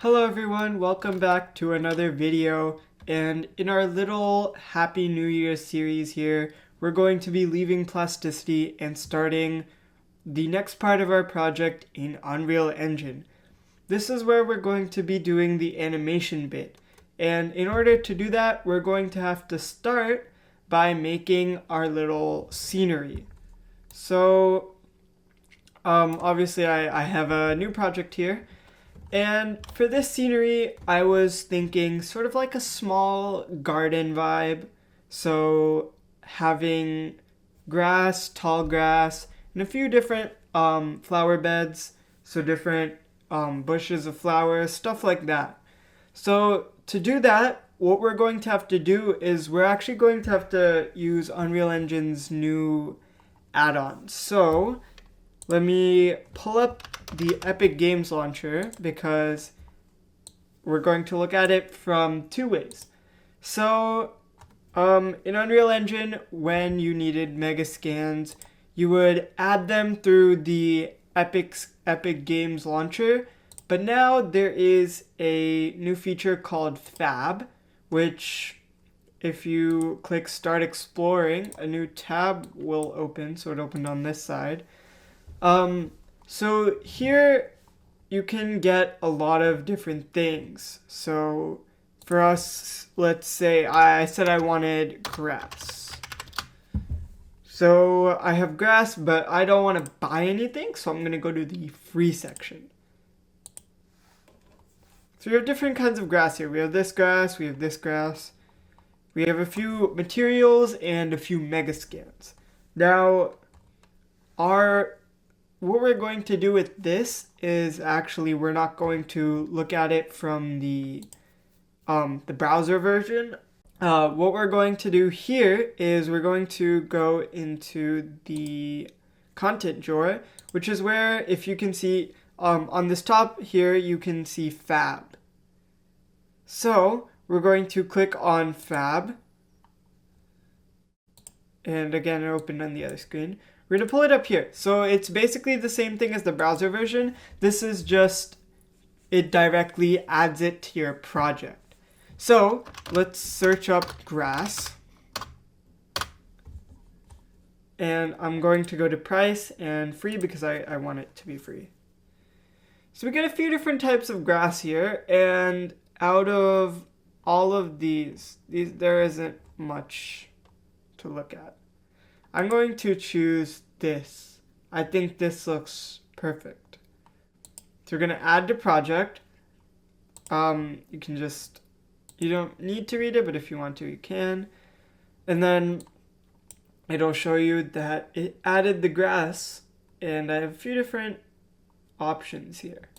Hello everyone, welcome back to another video, and in our little Happy New Year series here, we're going to be leaving plasticity and starting the next part of our project in Unreal Engine. This is where we're going to be doing the animation bit, and in order to do that, we're going to have to start by making our little scenery. So, obviously I have a new project here. And for this scenery, I was thinking sort of like a small garden vibe. So having grass, tall grass, and a few different flower beds. So different bushes of flowers, stuff like that. So to do that, what we're going to have to do is we're actually going to have to use Unreal Engine's new add-ons. So let me pull up the Epic Games Launcher because we're going to look at it from two ways. So, in Unreal Engine, when you needed mega scans, you would add them through the Epic Games Launcher. But now there is a new feature called Fab, which if you click Start Exploring, a new tab will open. So it opened on this side. So here you can get a lot of different things. So for us, let's say I said I wanted grass. So I have grass, but I don't want to buy anything, so I'm going to go to the free section. So we have different kinds of grass here. We have this grass, we have this grass. We have a few materials and a few mega scans. Now, what we're going to do with this is actually we're not going to look at it from the browser version. What we're going to do here is we're going to go into the content drawer, which is where, if you can see on this top here, you can see Fab. So we're going to click on Fab. And again, it opened on the other screen. We're going to pull it up here. So it's basically the same thing as the browser version. This is just, it directly adds it to your project. So let's search up grass. And I'm going to go to price and free because I want it to be free. So we get a few different types of grass here. And out of all of these there isn't much to look at. I'm going to choose this. I think this looks perfect. So we're going to add to project. You don't need to read it, but if you want to, you can. And then it'll show you that it added the grass, and I have a few different options here.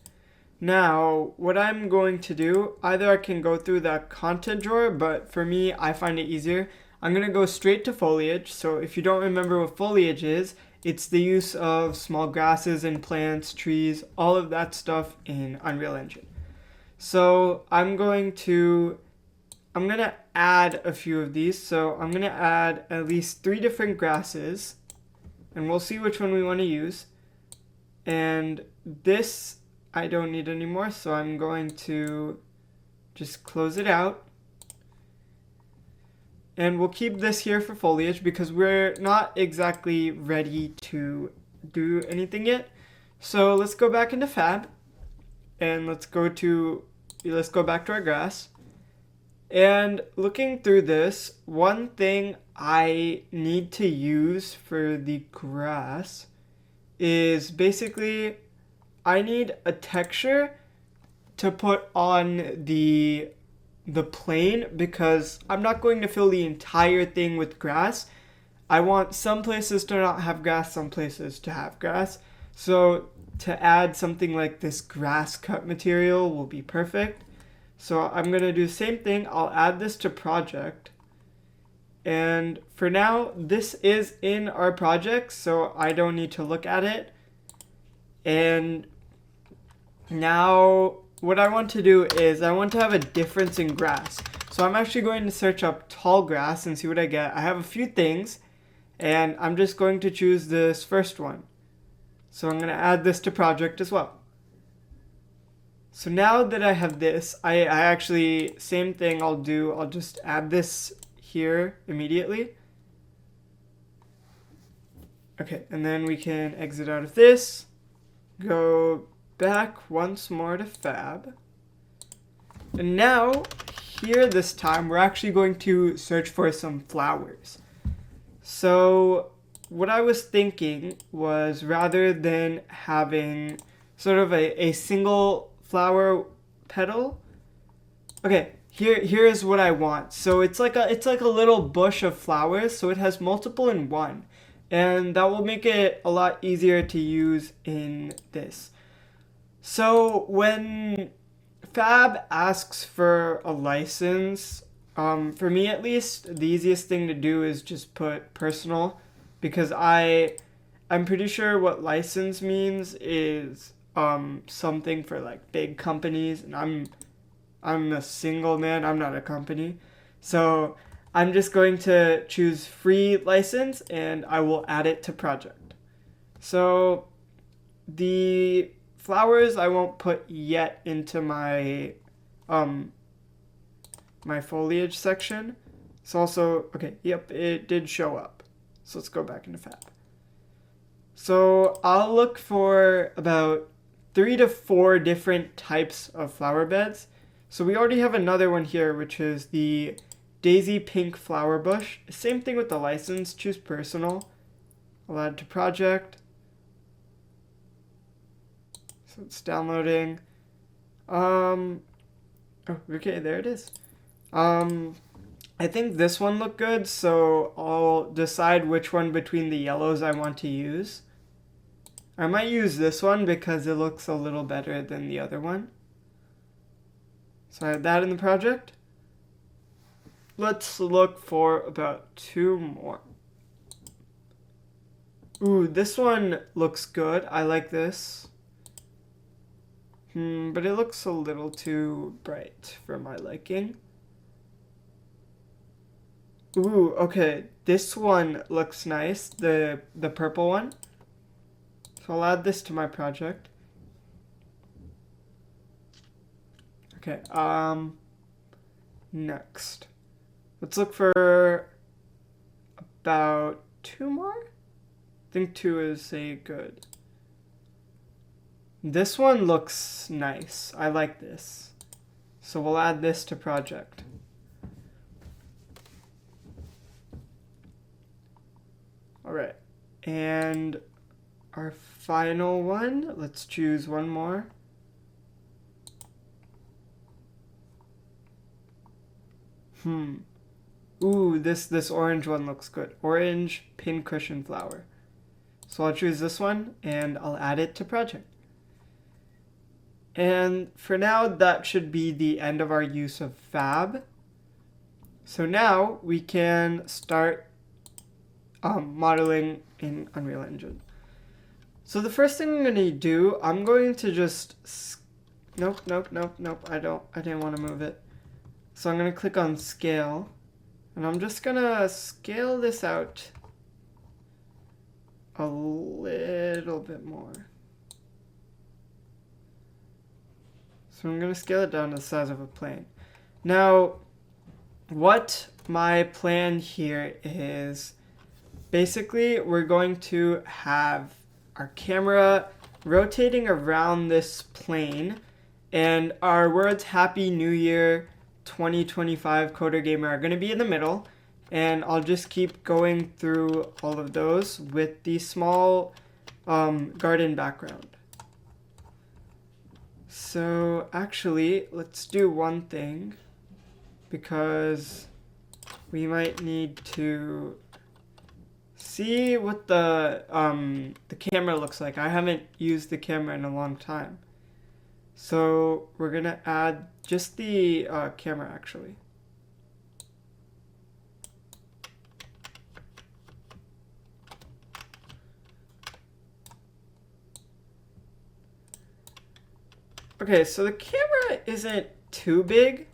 Now, what I'm going to do, either I can go through the content drawer, but for me, I find it easier. I'm going to go straight to foliage. So if you don't remember what foliage is, it's the use of small grasses and plants, trees, all of that stuff in Unreal Engine. So I'm going to add a few of these. So I'm going to add at least 3 different grasses, and we'll see which one we want to use. And this I don't need anymore, so I'm going to just close it out. And we'll keep this here for foliage because we're not exactly ready to do anything yet. So let's go back into Fab and let's go back to our grass. And looking through this, one thing I need to use for the grass is basically I need a texture to put on the plane because I'm not going to fill the entire thing with grass. I want some places to not have grass, some places to have grass. So to add something like this grass cut material will be perfect. So I'm going to do the same thing. I'll add this to project. And for now, this is in our project, so I don't need to look at it. And now what I want to do is I want to have a difference in grass. So I'm actually going to search up tall grass and see what I get. I have a few things, and I'm just going to choose this first one. So I'm going to add this to project as well. So now that I have this, I actually, same thing I'll do, I'll just add this here immediately. Okay, and then we can exit out of this, go back once more to Fab. And now, here this time, we're actually going to search for some flowers. So what I was thinking was, rather than having sort of a single flower petal, okay, here is what I want. So it's like a little bush of flowers, so it has multiple in one. And that will make it a lot easier to use in this. So when Fab asks for a license, for me at least, the easiest thing to do is just put personal, because I'm pretty sure what license means is something for like big companies, and I'm a single man, I'm not a company. So I'm just going to choose free license and I will add it to project. So the flowers I won't put yet into my my foliage section. It's also, okay, yep, it did show up. So let's go back into Fab. So I'll look for about 3 to 4 different types of flower beds. So we already have another one here, which is the Daisy Pink Flower Bush. Same thing with the license, choose personal. I'll add to project. So it's downloading. Oh, okay, there it is. I think this one looked good, so I'll decide which one between the yellows I want to use. I might use this one because it looks a little better than the other one. So I have that in the project. Let's look for about 2 more. Ooh, this one looks good. I like this. But it looks a little too bright for my liking. Ooh, okay. This one looks nice. The purple one. So I'll add this to my project. Okay, next. Let's look for about 2 more. I think 2 is a good. This one looks nice. I like this. So we'll add this to project. All right, and our final one, let's choose one more. Ooh, this orange one looks good. Orange pincushion flower. So I'll choose this one and I'll add it to project. And for now, that should be the end of our use of Fab. So now we can start modeling in Unreal Engine. So the first thing I'm going to do, I'm going to just, nope, I didn't want to move it. So I'm going to click on scale, and I'm just going to scale this out a little bit more. So I'm going to scale it down to the size of a plane. Now, what my plan here is, basically we're going to have our camera rotating around this plane, and our words Happy New Year 2025 Coder Gamer are going to be in the middle, and I'll just keep going through all of those with the small garden background. So actually, let's do one thing, because we might need to see what the camera looks like. I haven't used the camera in a long time. So we're gonna add just the camera actually. Okay, so the camera isn't too big,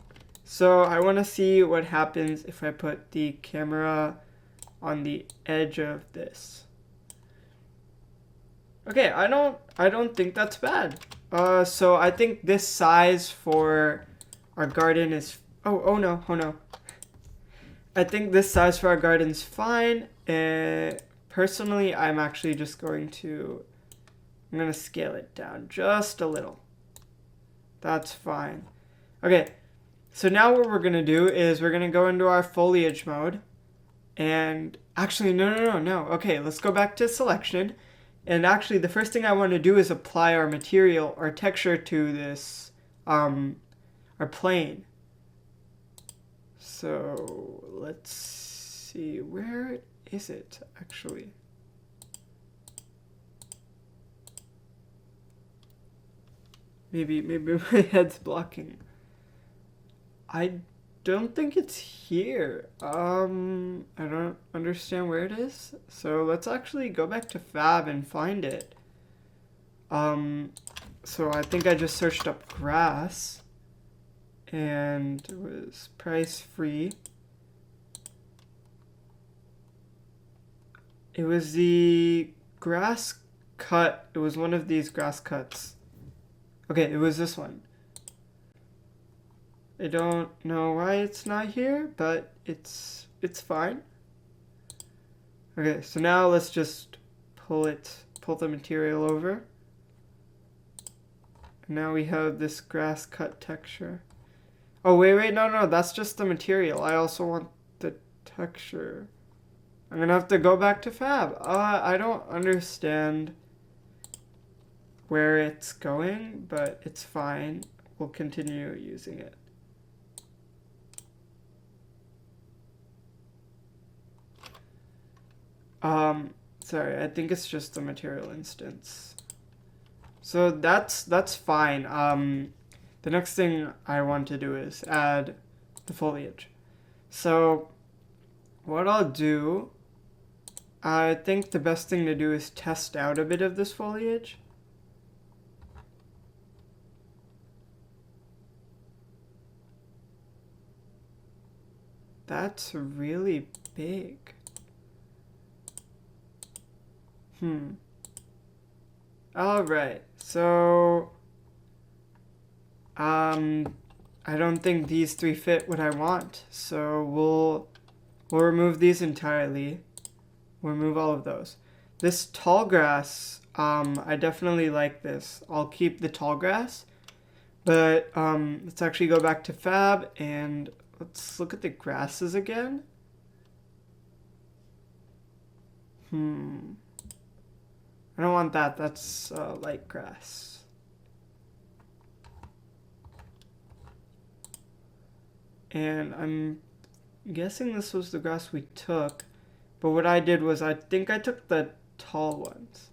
so I want to see what happens if I put the camera on the edge of this. Okay, I don't think that's bad. So I think this size for our garden is... Oh no. I think this size for our garden is fine. Personally, I'm actually just going to... I'm going to scale it down just a little. That's fine. Okay, so now what we're going to do is we're going to go into our foliage mode. And actually, no. Okay, let's go back to selection. And actually, the first thing I want to do is apply our material, our texture to this, our plane. So let's see, where is it actually? Maybe my head's blocking. I don't think it's here. I don't understand where it is. So let's actually go back to Fab and find it. So I think I just searched up grass and it was price free. It was the grass cut. It was one of these grass cuts. Okay, it was this one. I don't know why it's not here, but it's fine. Okay, so now let's just pull the material over. And now we have this grass cut texture. Oh, wait, no, that's just the material. I also want the texture. I'm gonna have to go back to Fab. I don't understand where it's going, but it's fine. We'll continue using it. Sorry, I think it's just the material instance. So that's fine. The next thing I want to do is add the foliage. So what I'll do, I think the best thing to do is test out a bit of this foliage. That's really big. Alright, so I don't think these three fit what I want, so we'll remove these entirely. We'll remove all of those. This tall grass, I definitely like this. I'll keep the tall grass, but let's actually go back to Fab and let's look at the grasses again. I don't want that. That's light grass. And I'm guessing this was the grass we took. But what I did was I think I took the tall ones.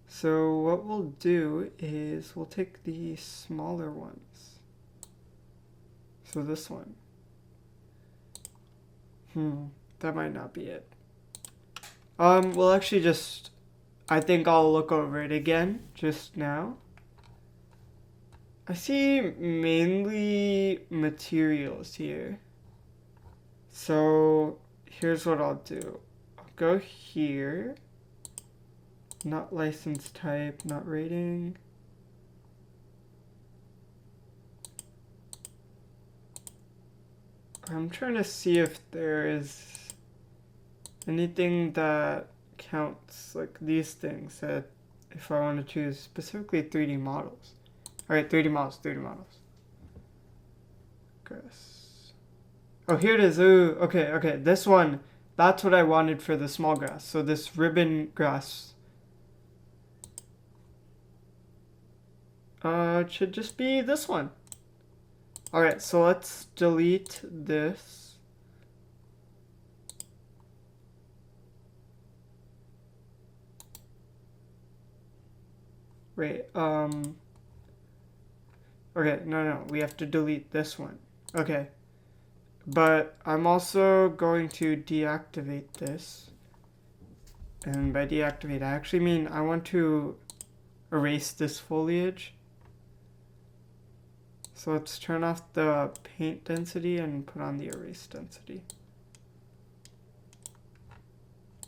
So what we'll do is we'll take the smaller ones. So this one. That might not be it. We'll actually just... I think I'll look over it again just now. I see mainly materials here. So here's what I'll do. I'll go here. Not license type, not rating. I'm trying to see if there is anything that counts, like these things, that if I want to choose specifically 3D models. Alright, 3D models. Grass. Oh, here it is. Ooh, okay. This one, that's what I wanted for the small grass. So this ribbon grass. It should just be this one. Alright, so let's delete this. Wait, okay, no, we have to delete this one. Okay, but I'm also going to deactivate this. And by deactivate, I actually mean I want to erase this foliage. So let's turn off the paint density and put on the erase density.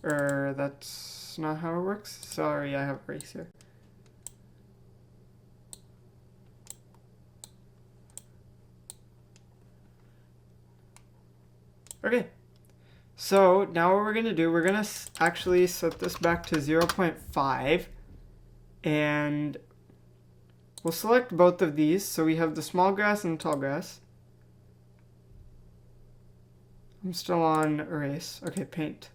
That's not how it works. Sorry, I have erase here. Okay. So now what we're going to do, we're going to actually set this back to 0.5 and we'll select both of these. So we have the small grass and the tall grass. I'm still on erase. Okay, paint.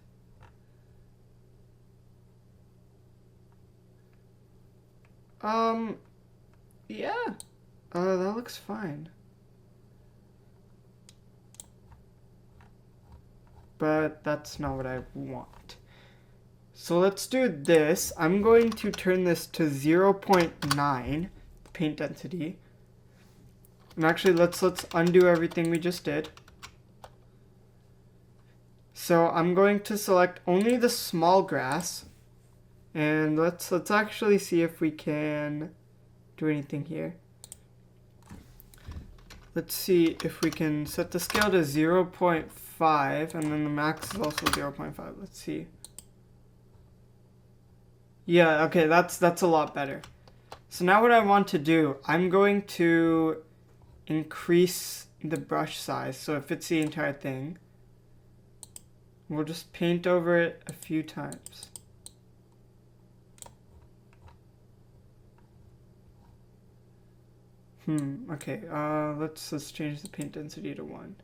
Yeah. That looks fine. But that's not what I want. So let's do this. I'm going to turn this to 0.9 paint density. And actually let's undo everything we just did. So I'm going to select only the small grass. And let's actually see if we can do anything here. Let's see if we can set the scale to 0.5 and then the max is also 0.5. Let's see. Yeah, okay, that's a lot better. So now what I want to do, I'm going to increase the brush size so it fits the entire thing. We'll just paint over it a few times. Okay, let's change the paint density to 1.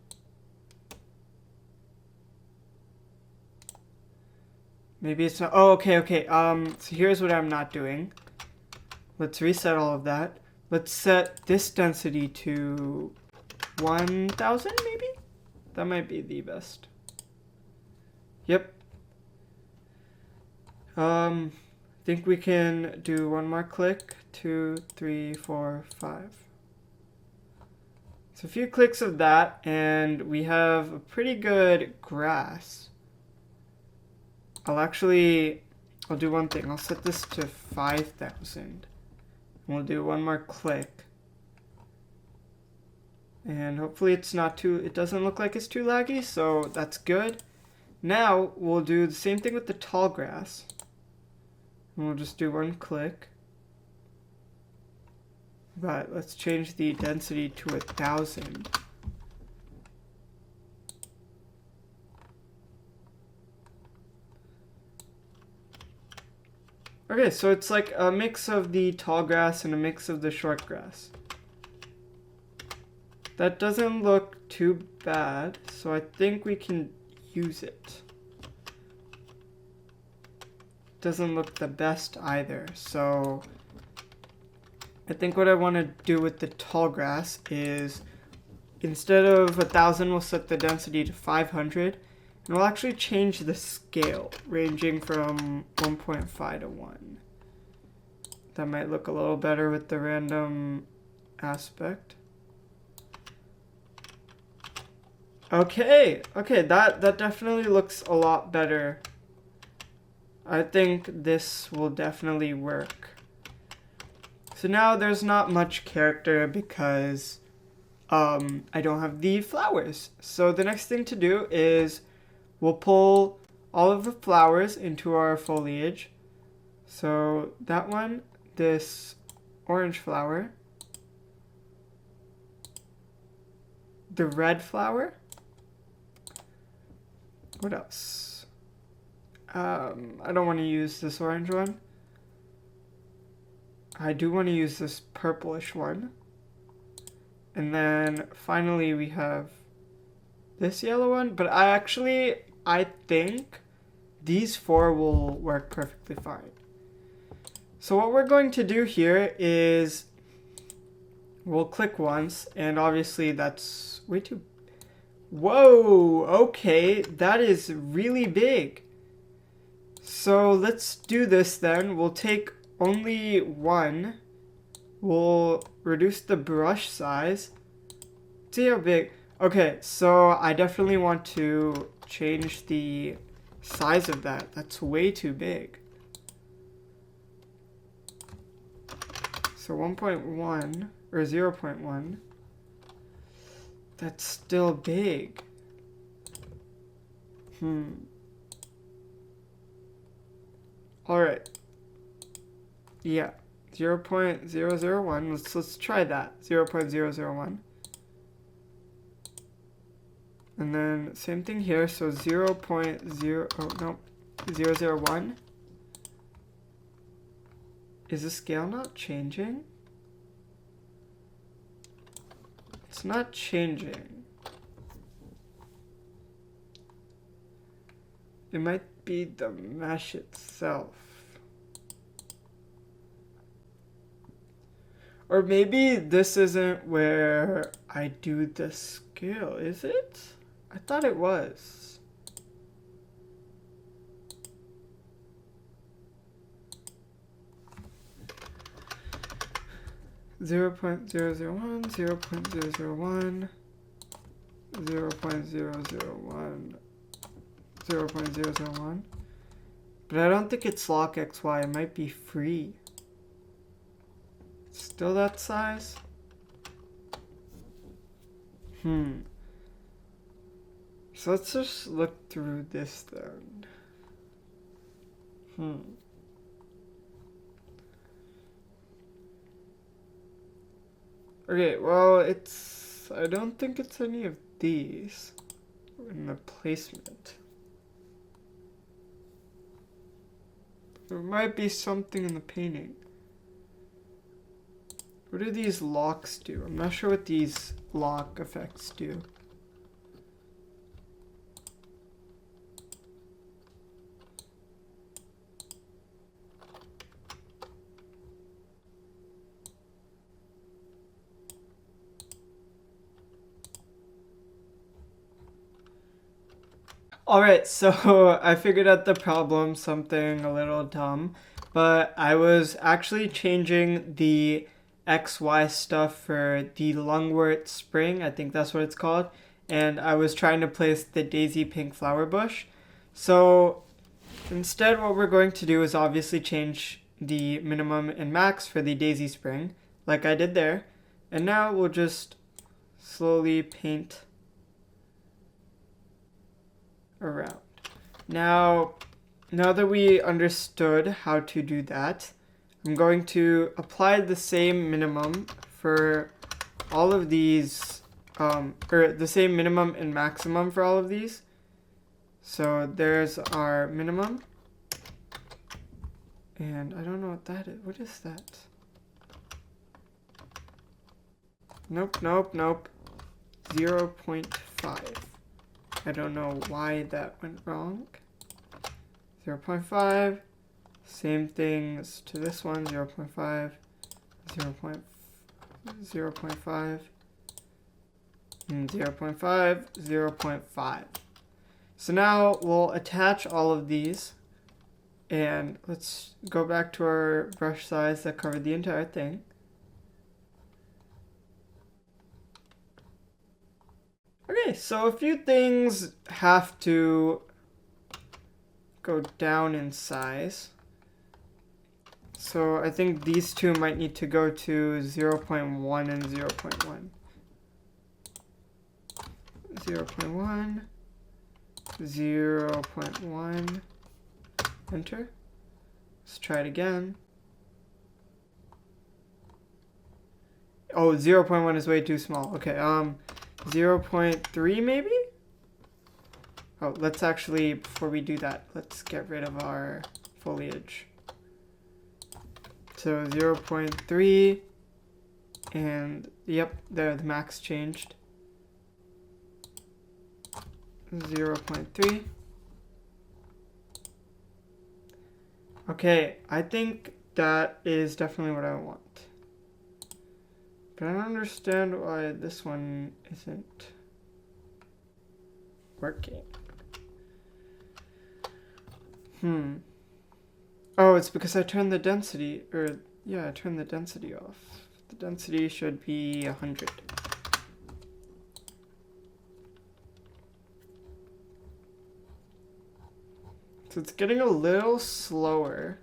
Maybe it's not, oh, okay, so here's what I'm not doing. Let's reset all of that. Let's set this density to 1000 maybe? That might be the best. Yep. I think we can do one more click. 2, 3, 4, 5. So a few clicks of that, and we have a pretty good grass. I'll do one thing. I'll set this to 5000. And we'll do one more click. And hopefully it doesn't look like it's too laggy, so that's good. Now we'll do the same thing with the tall grass. And we'll just do one click. But let's change the density to 1000. Okay, so it's like a mix of the tall grass and a mix of the short grass. That doesn't look too bad, so I think we can use it. Doesn't look the best either, so I think what I want to do with the tall grass is instead of 1000, we'll set the density to 500, and we'll actually change the scale, ranging from 1.5 to 1. That might look a little better with the random aspect. Okay, that definitely looks a lot better. I think this will definitely work. So now there's not much character because I don't have the flowers. So the next thing to do is we'll pull all of the flowers into our foliage. So that one, this orange flower, the red flower. What else? I don't want to use this orange one. I do want to use this purplish one. And then finally we have this yellow one. But I think these 4 will work perfectly fine. So what we're going to do here is we'll click once. And obviously that's way too... Whoa! Okay, that is really big. So let's do this then. We'll take only 1. We'll reduce the brush size. See how big. Okay, so I definitely want to change the size of that. That's way too big. So 1.1 or 0.1. That's still big. Alright. Yeah. 0.001. Let's try that. 0.001. And then same thing here, so 0 0.0, oh no, 001. Is the scale not changing? It's not changing. It might be the mesh itself. Or maybe this isn't where I do the scale, is it? I thought it was. Zero 0.001, 0.001, 0.001, 0.001. But I don't think it's lock XY, it might be free. Still that size? So let's just look through this then. Okay, well, I don't think it's any of these in the placement. There might be something in the painting. What do these locks do? I'm not sure what these lock effects do. Alright, so I figured out the problem, something a little dumb, but I was actually changing the XY stuff for the lungwort spring, I think that's what it's called, and I was trying to place the daisy pink flower bush. So instead what we're going to do is obviously change the minimum and max for the daisy spring, like I did there, and now we'll just slowly paint around. Now that we understood how to do that, I'm going to apply the same minimum for all of these, or the same minimum and maximum for all of these. So there's our minimum. And I don't know what that is. What is that? Nope. 0.5. I don't know why that went wrong. 0.5. Same things to this one. 0.5. 0.5. 0.5. 0.5. So now we'll attach all of these. And let's go back to our brush size that covered the entire thing. Okay, so a few things have to go down in size. So I think these two might need to go to 0.1 and 0.1. 0.1, 0.1, enter. Let's try it again. Oh, 0.1 is way too small. Okay, 0.3 maybe? Oh, let's actually, before we do that, let's get rid of our foliage. So 0.3, and yep, there the max changed. 0.3. Okay, I think that is definitely what I want. But I don't understand why this one isn't working. Oh, it's because I turned the density, I turned the density off. The density should be 100. So it's getting a little slower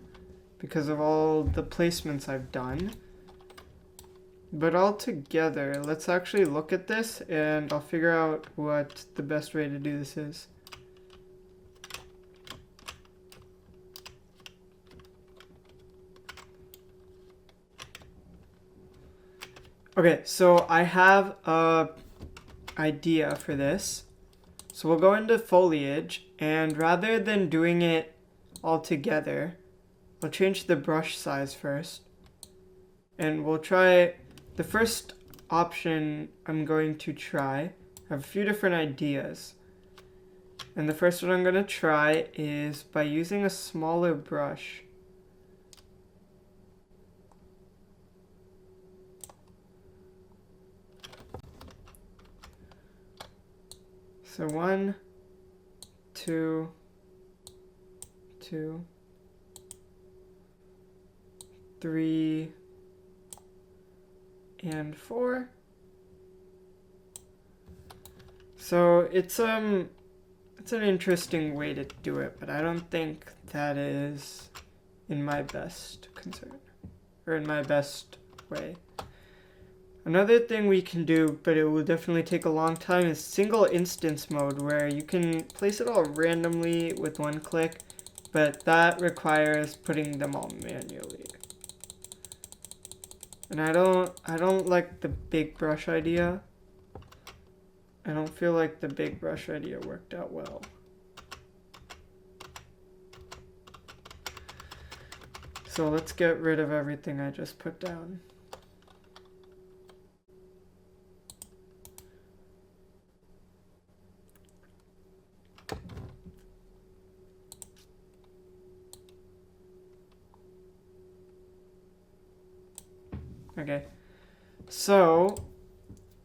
because of all the placements I've done. But all together, let's actually look at this and I'll figure out what the best way to do this is. Okay, so I have a idea for this. So we'll go into Foliage, and rather than doing it all together, we'll change the brush size first. And we'll try the first option I'm going to try. I have a few different ideas. And the first one I'm going to try is by using a smaller brush. So 1, 2, 2, 3, and 4. So it's an interesting way to do it, but I don't think that is in my best concern, or in my best way. Another thing we can do, but it will definitely take a long time, is single instance mode, where you can place it all randomly with one click, but that requires putting them all manually. And I don't like the big brush idea. I don't feel like the big brush idea worked out well. So let's get rid of everything I just put down. Okay, so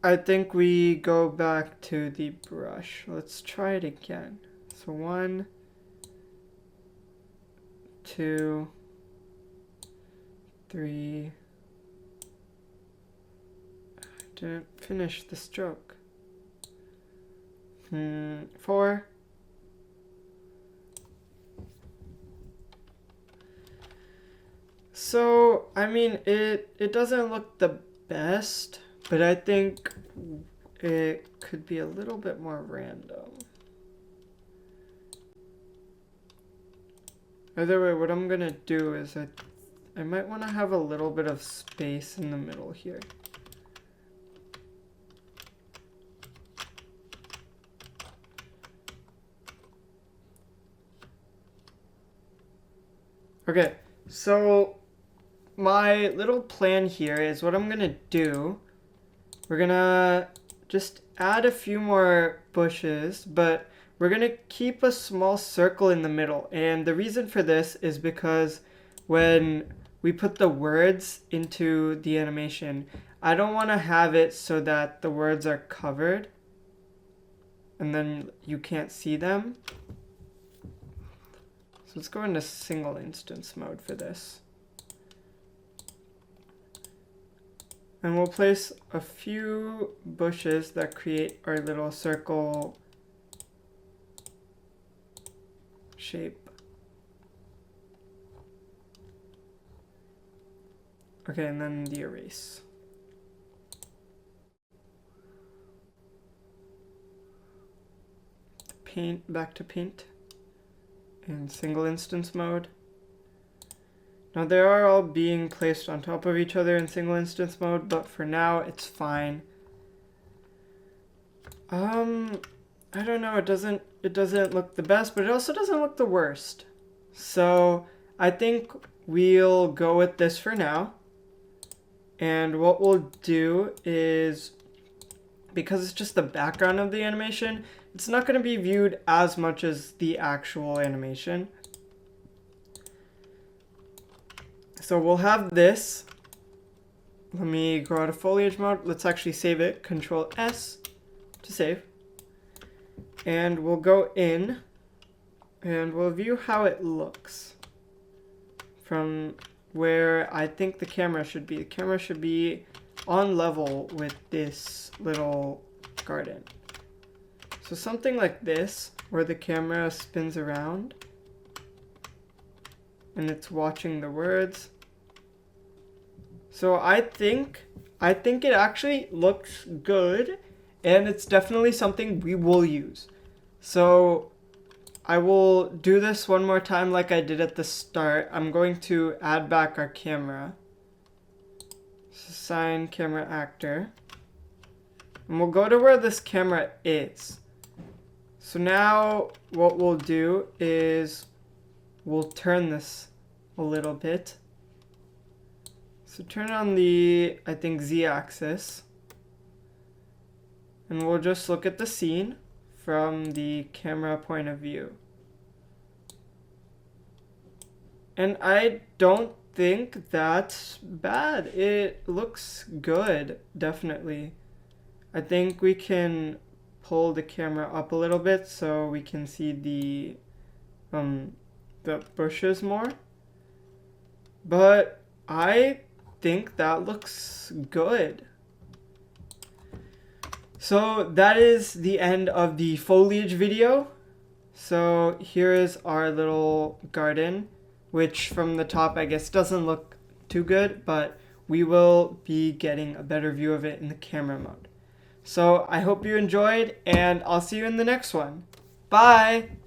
I think we go back to the brush. Let's try it again. So 1, 2, 3. I didn't finish the stroke. 4. So, I mean, it doesn't look the best, but I think it could be a little bit more random. Either way, what I'm gonna do is I might want to have a little bit of space in the middle here. Okay, so my little plan here is what I'm gonna do. We're gonna just add a few more bushes, but we're gonna keep a small circle in the middle. And the reason for this is because when we put the words into the animation, I don't want to have it so that the words are covered and then you can't see them. So let's go into single instance mode for this. And we'll place a few bushes that create our little circle shape. Okay, and then the erase. Paint, back to paint in single instance mode. Now they are all being placed on top of each other in single instance mode, but for now it's fine. I don't know, it doesn't look the best, but it also doesn't look the worst. So I think we'll go with this for now. And what we'll do is, because it's just the background of the animation, it's not going to be viewed as much as the actual animation. So we'll have this. Let me go out of foliage mode. Let's actually save it. Control S to save. And we'll go in and we'll view how it looks from where I think the camera should be. The camera should be on level with this little garden. So something like this, where the camera spins around and it's watching the words. So I think it actually looks good, and it's definitely something we will use. So I will do this one more time like I did at the start. I'm going to add back our camera. Assign camera actor. And we'll go to where this camera is. So now what we'll do is we'll turn this a little bit. So turn on the, I think, Z-axis. And we'll just look at the scene from the camera point of view. And I don't think that's bad. It looks good, definitely. I think we can pull the camera up a little bit so we can see the bushes more. But I think that looks good. So that is the end of the foliage video. So here is our little garden, which from the top I guess doesn't look too good, but we will be getting a better view of it in the camera mode. So I hope you enjoyed, and I'll see you in the next one. Bye!